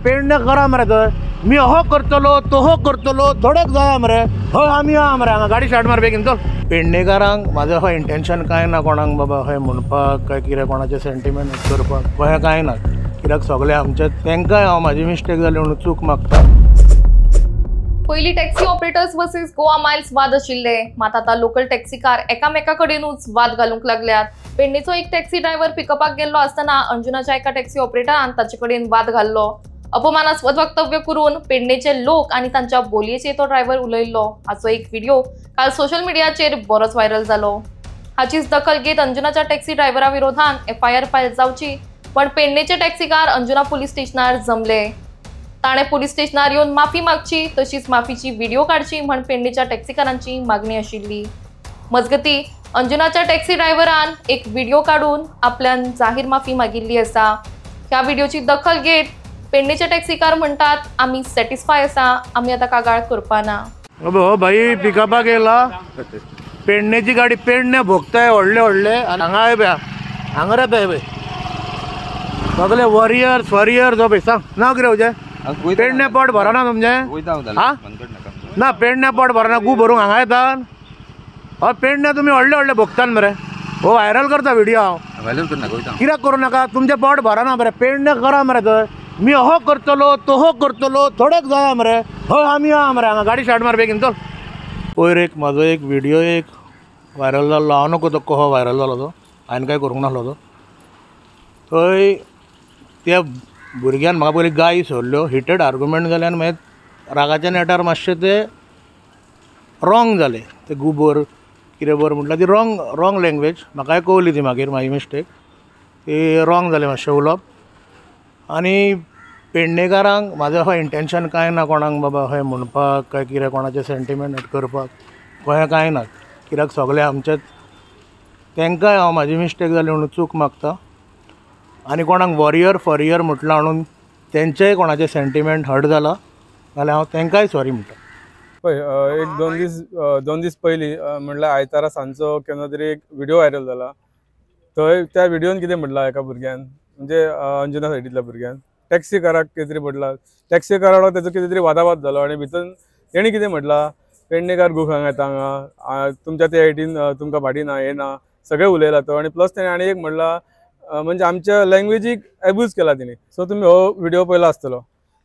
पेडणे करा मरे थंय मी हो करतलो तो हो करतलो थोडेच जाया मरे हय आमी या मरे हांगा गाडी स्टार्ट मार बेगीन चल। पेडणेकारांक म्हाजो हो इंटेंशन कांय ना कोणाक बाबा हय म्हणपाक काय कितें कोणाचें सेंटिमेंट करपाक अशें कांय ना, कित्याक सगळे आमचे तांकांय हांव म्हाजी मिस्टेक जाली म्हणून चूक मागता। पयली taxi operators versus Goa Miles वाद आशिल्ले, मात आतां लोकल टॅक्सीकार एकामेका कडेनूच वाद घालूंक लागल्यात। पेडणेचो एक टॅक्सी ड्रायव्हर पिकअपाक गेल्लो आसतना अंजुनाच्या एका टॅक्सी ऑपरेटरान ताचे कडेन वाद घाल्लो। अपमानास्पद वक्तव्य करून पेडणेचे लोक आणि तांच्या बोलयेचेर तो ड्रायव्हर उलयल्लो। हाचो एक व्हिडिओ काल सोशल मिडियाचेर बरोच व्हायरल जालो। हाचीच दखल घेत अंजुनाच्या टॅक्सी ड्रायव्हरा विरोधान FIR फायल जावची, पण पेडणेचे टॅक्सीकार अंजुना पुलीस स्टेशनार जमले। ताणे पुलीस स्टेशनार येवन माफी मागची तशीच माफीची व्हिडिओ काढची म्हण पेडणेच्या टॅक्सीकारांची मागणी आशिल्ली। मजगती अंजुनाच्या टॅक्सी ड्रायव्हरान एक व्हिडिओ काढून आपल्यान जाहीर माफी मागिल्ली आसा। ह्या व्हिडिओची दखल घेत पेडणेचे टॅक्सीकार म्हणतात आम्ही सॅटिस्फाय आसा, आम्ही आता कागाळ करपाना। हो भाई पिकअपाक येयला पेडणेची गाडी पेडणे भोगताय व्हडले व्हडले हांगा येबा हांगा येता पळय सगळे वॉरियर जो पळय सांग नांव कितें तुजें? पेडणे पोट भरना तुमचें? हा ना पेडणे पोट भरना गू भरूंक हांगा येता? हय पेडणे तुमी व्हडले व्हडले भोगतात मरे, हो व्हायरल करता व्हिडिओ हांव कित्याक करूं नाका? तुमचें पोट भरना मरे, पेडणे करा मरे थंय मी हो करतलो तो हो करतलो थोडेच जाया मरे हय आमी या मरे हांगा गाडी स्टार्ट मार बेगीन चल। पयर एक म्हाजो एक व्हिडिओ एक व्हायरल जाल्लो, हांव नको तो कसो व्हायरल जालो तो, हांवें कांय करूंक नासलो तो। थंय त्या भुरग्यान म्हाका पयलीं गायी सोडल्यो, हिटेड आर्ग्युमेंट जाले आनी मागीर रागाच्या नेटार मातशें ते रॉंग जालें, ते गुबर कितें बर म्हटल्यार ती रॉंग लँग्वेज म्हाकाय कळली ती मागीर म्हाजी मिस्टेक, ती रॉंग जालें मातशें उलोवप। आनी पेडणेकारांक म्हाजो हो इंटेंशन कांय ना कोणाक बाबा हय म्हणपाक काय कितें कोणाचें सेंटिमेंट करपाक अशें कांय ना, कित्याक सगळे आमचे तांकांय हांव म्हाजी मिस्टेक जाली म्हणून चूक मागता। आनी कोणाक वॉरियर म्हटलां म्हणून तेंचेय कोणाचें सेंटिमेंट हर्ट जाला जाल्यार हांव तांकांय सॉरी म्हणटा। पळय एक दोन दीस पयलीं म्हणल्यार आयतारा सांजचो केन्ना तरी एक व्हिडिओ व्हायरल जाला। थंय त्या व्हिडिओन कितें म्हटलां एका भुरग्यान, म्हणजे अंजुना सायडींतल्या भुरग्यान टॅक्सीकाराक कितें तरी म्हटलां, टॅक्सीकारा वांगडा तेजो कितें तरी वादावाद जालो आनी भितर तेणी कितें म्हटलां पेडणेकार गूख हांगा येता हांगा तुमच्या त्या सायडीन तुमकां भाडी ना हें ना सगळें उलयला तो। आनी प्लस तेणें आनी एक म्हणलां म्हणजे आमच्या लँग्वेजीक एब्यूज केला तेणी। सो तुमी हो व्हिडिओ पळयलो आसतलो,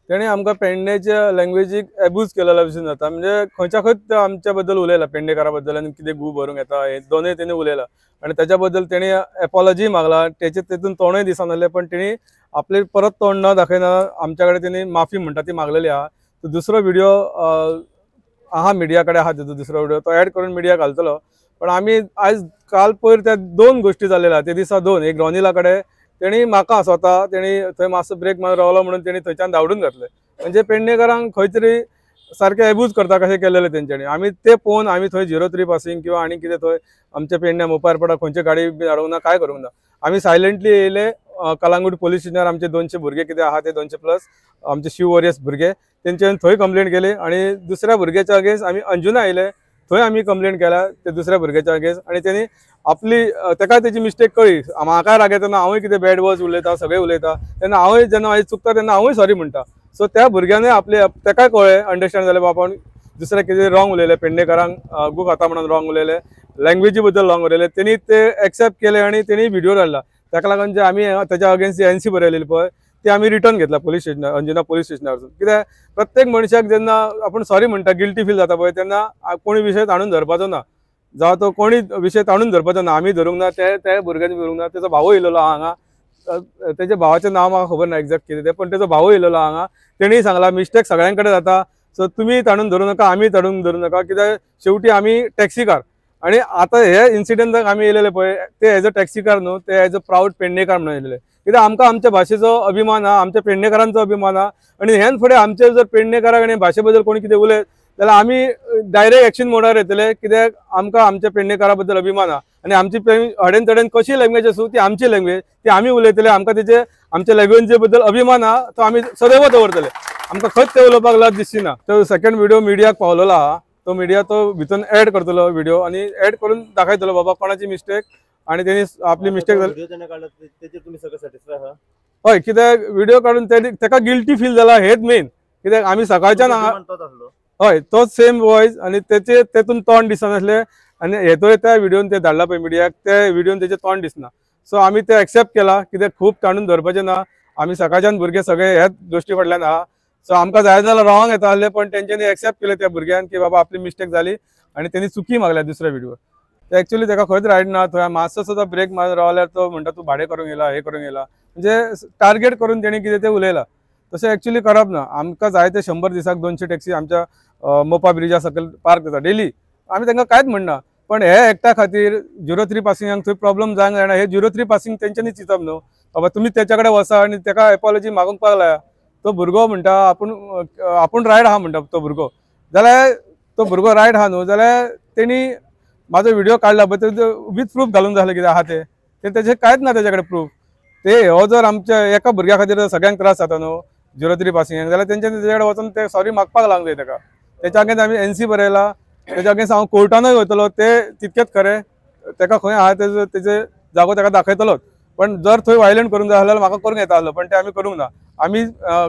तेणें आमकां पेडणेच्या लँग्वेजीक एब्यूज केलेला भशेन जाता, म्हणजे खंयच्या खंय आमच्या बद्दल उलयला पेडणेकारा बद्दल आनी कितें गू भरूंक येता हे दोनूय तेणी उलयला। आनी त्याच्या बद्दल तेणी एपॉलॉजी मागला, तेतून तोंडूय दिसनासलें, पण तेणी आपले परत तोंड न दाखयना आमच्या कडेन तेणी माफी म्हणटा ती मागलेली आहा। तो दुसरो व्हिडिओ आहा मिडिया कडेन आहा, तेजो दुसरो व्हिडिओ तो ऍड करून मिडिया घालतलो। पण आमी आयज काल पयर त्या दोन गोश्टी जाल्लेल्या ते दिसा दोन, एक रॉनिला कडेन तेणी म्हाका स्वता तेणी थंय मातसो ब्रेक मारून रावलो म्हणून तेणी थंयच्यान धांवडून घातले, म्हणजे पेडणेकारांक खंय तरी सारकें एब्यूज करता कशें केलेलें तेंच्यांनी। आमी ते पळोवन आमी थंय 03 पासिंग किंवा आनी कितें थंय आमच्या पेडण्या मोपारपडा खंयची गाडी बी धाडूंक ना, काय करूंक ना। आमी सायलंटली येयले कलांगूट पुलीस स्टेशनार आमचे 200 भुरगे कितें आहा ते 200 प्लस आमचे शिव वॉरियर्स भुरगे तेंच्यान थंय कंप्लेंट केली आनी दुसऱ्या भुरग्याच्या अगेन्स्ट आमी अंजुना येयले, थंय आमी कंप्लेंट केल्या ते दुसऱ्या भुरग्याच्या अगेन्स्ट। आनी तेणी आपली तेका तेजी मिस्टेक कळ्ळी, म्हाका राग येता तेन्ना हांवूय कितें बॅड वर्ड्स उलयता सगळे उलयता तेन्ना हांवूय जेन्ना म्हाजी चुकता तेन्ना हांवूय सॉरी म्हणटा। सो त्या भुरग्यानूय आपले तेकाय कळ्ळें अंडरस्टँड जालें बाबा दुसरे कितें रॉंग उलयलें, पेडणेकारांक गूख खाता म्हणून रॉंग उलयलें, लँग्वेजी बद्दल रॉंग उलयलें, तेणी ते एक्सेप्ट केले आनी तेणी व्हिडिओ धाडला। ताका लागून जे आमी त्याच्या अगेन्स्ट NC बरयलेली पळय ती आमी रिटर्न घेतला पुलीस स्टेशनार अंजुना पुलीस स्टेशनार वचून। कित्याक प्रत्येक मनशाक जेन्ना आपूण सॉरी म्हणटा गिल्टी फील जाता पळय तेन्ना कोणी विशय ताणून धरपाचो ना, जावं तो कोणी विशय ताणून धरपाचो ना, आमी धरूंक ना, त्या भुरग्यांनी धरूंक ना। तेजो भावूय येयलेलो हांगा, तेज्या भावाचें नांव म्हाका खबर ना एक्झॅक्ट कितें तें, पण तेजो भावूय येयलेलो हांगा, तेणीय सांगला मिस्टेक सगळ्यां कडेन जाता, सो तुमी ताणून धरूं नाका आमी ताणून धरूं नाका, कित्याक शेवटी आमी टॅक्सीकार। आनी आतां हे इन्सिडेंटाक आमी येयलेले पळय ते एज अ टॅक्सीकार न्हू, ते एज अ प्राऊड पेडणेकार म्हणून येयलेले, कित्याक आमकां आमच्या भाशेचो अभिमान आहा, आमच्या पेडणेकारांचो अभिमान आहा। आनी हेन फुडें आमचे जर पेडणेकाराक आनी भाशे बद्दल कोणी कितें उलयत जाल्यार आमी डायरेक्ट एक्शन मोडार येतले, कित्याक आमकां आमच्या पेडणेकारा बद्दल अभिमान आहा। आनी आमची हडेन तडेन कशी लँग्वेज आसूं ती आमची लँग्वेज, ती आमी उलयतले, आमकां तेजे आमच्या लँग्वेजे बद्दल अभिमान आहा, तो आमी सदैव दवरतले, आमकां खंयच ते उलोवपाक लाज दिसची ना। तो सेकंड व्हिडिओ मिडियाक पावलेलो आहा, तो मिडिया तो भितून ऍड करतलो व्हिडिओ आनी ऍड करून दाखयतलो बाबा कोणाची मिस्टेक आनी तेणी आपली मिस्टेक व्हिडिओ तेने काढला त्याचे तुम्ही सगळे सॅटिस्फाय आहात? हय कित्याक व्हिडिओ काडून ताका गिल्टी फील जाला हेच मेन, कित्याक आमी सकाळच्यान हय तोच सेम वॉयस आनी तेतून तोंड दिसनासलें आनी हेतूय त्या व्हिडिओन ते धाडला पळय मिडियाक त्या व्हिडिओन तेजें तोंड दिसना. सो आमी ते एक्सेप्ट केला, कित्याक खूब ताणून धरपाचें ना. आमी सकाळच्यान भुरगे सगळे ह्याच गोश्टी फाटल्यान आहा. सो आमकां जाय जाल्यार रावंक येता आसलें, पण तेंच्यांनी एक्सेप्ट केलें त्या भुरग्यान की बाबा आपली मिस्टेक जाली आनी तेणी चुकी मागल्या दुसऱ्या व्हिडिओर. एक्चुअली ताका खंयच रायट ना. थंय मातसो सुद्दां ब्रेक मारून रावल्यार तो म्हणटा तूं भाडें करूंक येयला, हे करूंक येयला, म्हणजे टार्गेट करून तेणी कितें तें उलयलां. तशें एक्चुअली करप ना. आमकां जाय ते 100 दिसाक 200 टॅक्सी आमच्या मोपा ब्रिजा सकयल पार्क जाता डेली. आमी तांकां कांयच म्हणना, पण हे एकट्या खातीर 03 पासिंगांक थंय प्रॉब्लम जावंक जायना. हे 03 पासिंग तेंच्यांनी चिंतप न्हू. बाबा तुमी तेच्या कडेन वचा आनी ताका एपॉलॉजी मागूंक लाया. तो भुरगो म्हणटा आपूण रायट आहा म्हणटा तो भुरगो, जाल्यार तो भुरगो रायट आहा न्हू, जाल्यार तेणी म्हाजो व्हिडिओ काडला पळय तो वीथ प्रूफ घालूंक जाय कितें आहा ते तेजें कांयच ना तेजे कडेन प्रूफ. ते हो जर आमच्या एका भुरग्या खातीर सगळ्यांक त्रास जाता न्हू 03 पासिंगाक, जाल्यार तेंच्यांनी तेजे कडेन वचून ते सॉरी मागपाक लागूंक जाय ताका. तेच्या अगेन्स्ट आमी NC बरयला, तेच्या अगेन्स्ट हांव कोर्टानूय वयतलो, ते तितकेच खरें. ताका खंय आहा तेजे जागो ताका दाखयतलोच. पण जर थंय वायलेंट करूंक जाय जाल्यार म्हाका करूंक येता आसलो, पण ते आमी करूंक ना. आमी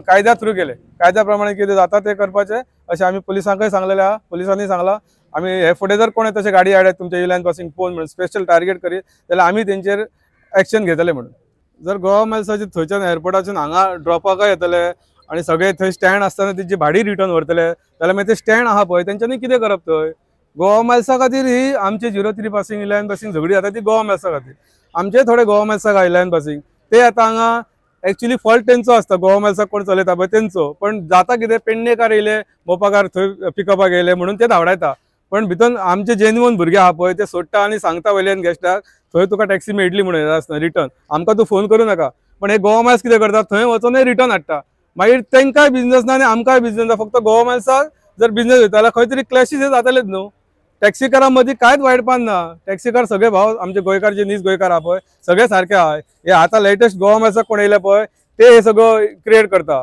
कायद्या थ्रू गेले, कायद्या प्रमाणे कितें जाता ते करपाचें अशें आमी पुलिसांकय सांगलेलें आहा. पुलिसांनी सांगलां आमी हे फुडें जर कोणें तशें गाडी हाडत तुमच्या इलान पासिंग पळोवन म्हणून स्पेशल टार्गेट करीत जाल्यार आमी तेंचेर एक्शन घेतले म्हणून. जर गोवा मायल्साचे थंयच्यान एअरपोर्टाच्यान हांगा ड्रॉपाकय येतले आनी सगळे थंय स्टँड आसतना तेजी भाडी रिटर्न व्हरतले, जाल्यार मागीर ते स्टँड आहा पळय तेंच्यांनी कितें करप थंय. गोवा मायल्सा खातीर ही आमची 03 पासिंग इलान पासिंग झगडी जाता ती गोवा मायल्सा खातीर. आमचे थोडे गोवा मायल्साक इलान पासिंग ते आतां हांगा एक्चुअली फॉल्ट तेंचो आसता, गोवा मायल्साक कोण चलयता पळय तेंचो. पण जाता कितें पेडणेकार येयले, मोपाकार थंय पिकअपाक येयले म्हणून ते धांवडायता. पण भितर आमचे जेन्युअन भुरगे आहा पळय ते सोडटा आनी सांगता वयल्यान गॅस्टाक थंय तुका टॅक्सी मेळटली म्हणून येता आसतना रिटर्न, आमकां तूं फोन करूं नाका. पण हे गोवा मायल्स कितें करता, थंय वचून रिटर्न हाडटा. मागीर तेंकांय बिझनस ना आनी आमकांय बिझनस ना. फक्त गोवा मायल्साक जर बिझनस वयता जाल्यार खंय तरी क्लॅशीस जातलेच न्हू. टॅक्सीकारां मदीं कांयच वायटपण ना. टॅक्सीकार सगळे भाव आमचे गोंयकार जे नीज गोंयकार आहा पळय सगळे सारखे आहा. हे आतां लेटेस्ट गोवा मायल्साक कोण येयले पळय ते हे सगळं क्रिएट करता.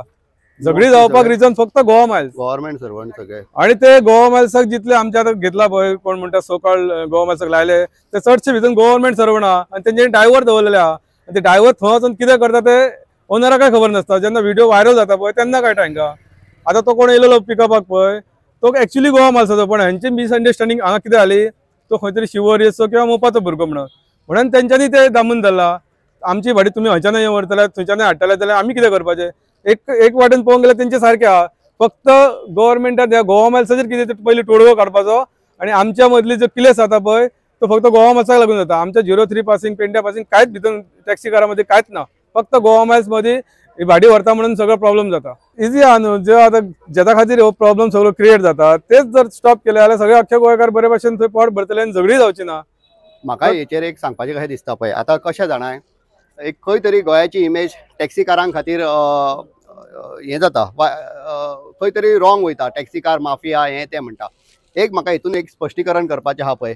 झगडी जावपाक रिजन फक्त गोवा मायल्स, गव्हर्नमेंट सर्वंट सगळे. आणि ते गोवा मायल्साक जितले आमच्या आतां घेतला पळय कोण म्हणटा सोकॉल्ड गोवा मायल्साक लायले ते चडशे भितर गव्हर्नमेंट सर्वंट आहा आनी तेंच्यांनी ड्रायव्हर दवरलेले आहा. ते ड्रायव्हर थंय वचून कितें करता ते ओनराकाय खबर नासता. जेन्ना व्हिडिओ व्हायरल जाता पळय तेन्ना कळटा हांकां. आतां तो कोण येयलेलो पिकअपाक पळय तो एक्चुअली गोवा मायल्साचो, पण हांची मिसअंडरस्टँडिंग हांगा कितें जाली तो खंय तरी शिवोरियसचो किंवा मोपाचो भुरगो म्हणून तेंच्यांनी ते दामून धरला. आमची भाडी तुमी खंयच्यान व्हरतले थंयच्यान हाडटले जाल्यार आमी कितें करपाचें. एक वाटेन पळोवंक गेल्यार तेंचे सारखे आहा. फक्त गव्हर्नमेंटान ह्या गोवा मायल्साचेर कितें पयलीं तोडगो काडपाचो आनी आमच्या मदली जो किलेस जाता पळय तो फक्त गोवा मायल्साक लागून जाता. आमच्या 03 पासिंग पेडण्या पासिंग कांयच भितर टॅक्सीकारां मदीं कांयच ना. फक्त गोवा मायल्स मदीं ही भाडी व्हरता म्हणून सगळो प्रॉब्लेम जाता. इजी आहा न्हू. जे आतां जेता खातीर हो प्रॉब्लेम सगळो क्रिएट जाता तेच जर स्टॉप केले जाल्यार सगळे अख्खे गोंयकार बरे भशेन थंय पोट भरतले आनी झगडी जावची ना. म्हाका हेचेर एक सांगपाचें कशें दिसता पळय, आतां कशें जाणा एक खंय तरी गोंयाची इमेज टॅक्सीकारां खातीर हें जाता, खंय तरी रॉंग वयता. टॅक्सीकार माफिया हें तें म्हणटा. एक म्हाका हितून एक स्पश्टीकरण करपाचें आहा पळय.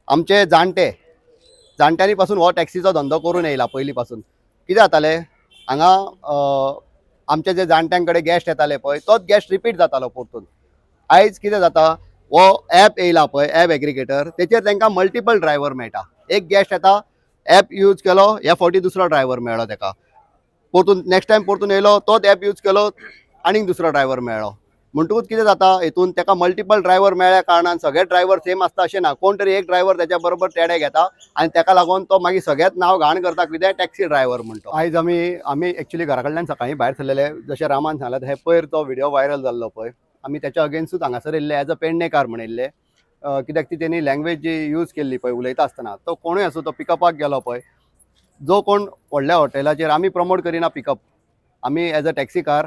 आमचे जाणट्यांनी पासून हो टॅक्सीचो धंदो करून येयला पयलीं पासून. कितें जातालें हांगा आमचे जे जाणट्यां कडेन गॅस्ट येताले पळय तोच गॅस्ट रिपीट जातालो परतून. आयज कितें जाता हो ॲप येयला पळय ॲप एग्रिगेटर तेचेर तांकां मल्टिपल ड्रायव्हर मेळटा. एक गॅस्ट येता ॲप यूज केलो ह्या फावटी दुसरो ड्रायव्हर मेळ्ळो ताका, परतून नेक्स्ट टायम परतून येयलो तोच ॲप यूज केलो आनीक दुसरो ड्रायव्हर मेळ्ळो. म्हणटकूच कितें जाता हितून ताका मल्टिपल ड्रायव्हर मेळ्ळ्या कारणान सगळे ड्रायव्हर सेम आसता अशें ना. कोण तरी एक ड्रायव्हर त्याच्या बरोबर तेडे घेता आनी ताका लागून तो मागीर सगळ्यात नांव घाण करता कितें टॅक्सी ड्रायव्हर म्हणटा. आयज आमी एक्चुअली घरा कडल्यान सकाळीं भायर सरलेले. जशें रामान सांगलें हे पयर तो व्हिडिओ व्हायरल जाल्लो पळय आमी त्याच्या अगेन्स्टूच हांगासर येयल्ले एज अ पेडणेकार म्हण येयल्ले. कित्याक ती तेणी लँग्वेज जी यूज केल्ली पळय उलयता आसतना तो कोणूय आसूं तो पिकअपाक गेलो पळय जो कोण व्हडल्या हॉटेलाचेर आमी प्रमोट करिना पिकअप. आमी एज अ टॅक्सीकार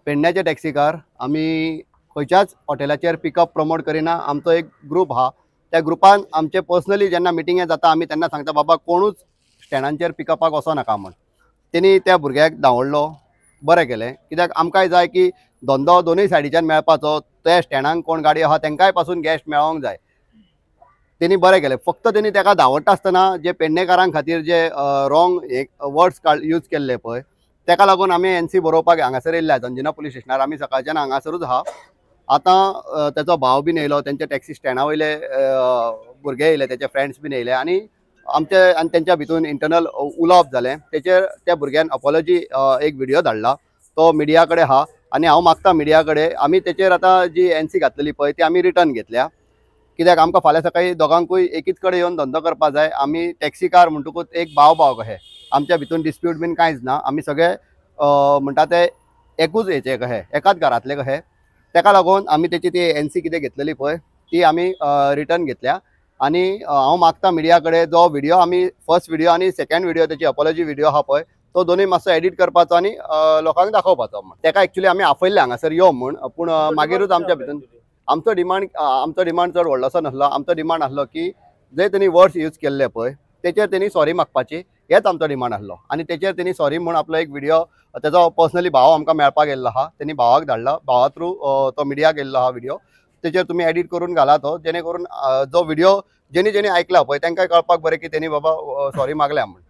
पेडण्याचे टॅक्सीकार आमी खंयच्याच हॉटेलाचेर पिकअप प्रमोट करिना. आमचो एक ग्रूप आहा त्या ग्रुपान आमचे पर्सनली जेन्ना मिटिंगे जाता आमी तेन्ना सांगता बाबा कोणूच स्टँडांचेर पिकअपाक वचो नाका म्हण. तेणी त्या भुरग्याक धांवडलो, बरें केलें. कित्याक आमकांय जाय की धंदो दोनूय सायडीच्यान मेळपाचो. त्या स्टँडांक कोण गाडी आहा तांकांय पासून गॅस्ट मेळोंक जाय. तेणी बरें केलें. फक्त तेणी ताका धांवडटा आसतना जे पेडणेकारां खातीर जे रॉंग वर्ड्स यूज केल्ले पळय ताका लागून आमी NC बरोवपाक हांगासर येयल्ले अंजुना पुलीस स्टेशनार. आमी सकाळच्यान हांगासरूच आहा. आतां तेचो भाव बीन येयलो, तेंचे टॅक्सी स्टँडा वयले भुरगे येयले, तेचे फ्रेंड्स बीन येयले आनी आमचे आनी तेंच्या भितून इंटरनल उलोवप जालें तेचेर त्या भुरग्यान अपॉलॉजी एक व्हिडिओ धाडला तो मिडिया कडेन आहा आनी हांव मागता मिडिया कडेन आमी तेचेर आतां जी NC घातलेली पळय ती आमी रिटर्न घेतल्या कित्याक आमकां फाल्यां सकाळीं दोगांकूय एकीच कडेन येवन धंदो करपा जाय आमी टॅक्सी कार म्हणटकूच एक भाव कशे आमच्या भितून डिस्प्यूट बीन कांयच ना आमी सगळे म्हणटा ते एकूच हेचे कशे एकाच घरांतले कशे तेका लागून आमी तेची ती NC कितें घेतलेली पळय ती आमी रिटर्न घेतल्या आनी हांव मागता मिडिया कडेन जो व्हिडिओ आमी फर्स्ट व्हिडिओ आनी second video Techi apology video आहा पळय तो दोनूय मातसो एडिट करपाचो आनी लोकांक दाखोवपाचो तेका एक्चुअली आमी आपयल्ले हांगासर यो म्हूण पूण मागीरूच आमच्या भितून आमचो डिमांड चड व्हडलोसो नासलो आमचो डिमांड आसलो की जे तेणी वर्ड्स यूज केल्ले पळय तेचेर तेणी सॉरी मागपाची हेच आमचो डिमांड आसलो आनी तेचेर तेणी सॉरी म्हूण आपलो एक व्हिडिओ तेजो पर्सनली भाव आमकां मेळपाक येयल्लो आहा तेणी भावाक धाडला भावा थ्रू तो मिडियाक येयल्लो आहा व्हिडिओ तेचेर तुमी एडिट करून घाला तो जेणे करून जो व्हिडिओ जेणी आयकला पळय तांकांय कळपाक बरें की तेणी बाबा सॉरी मागल्या म्हूण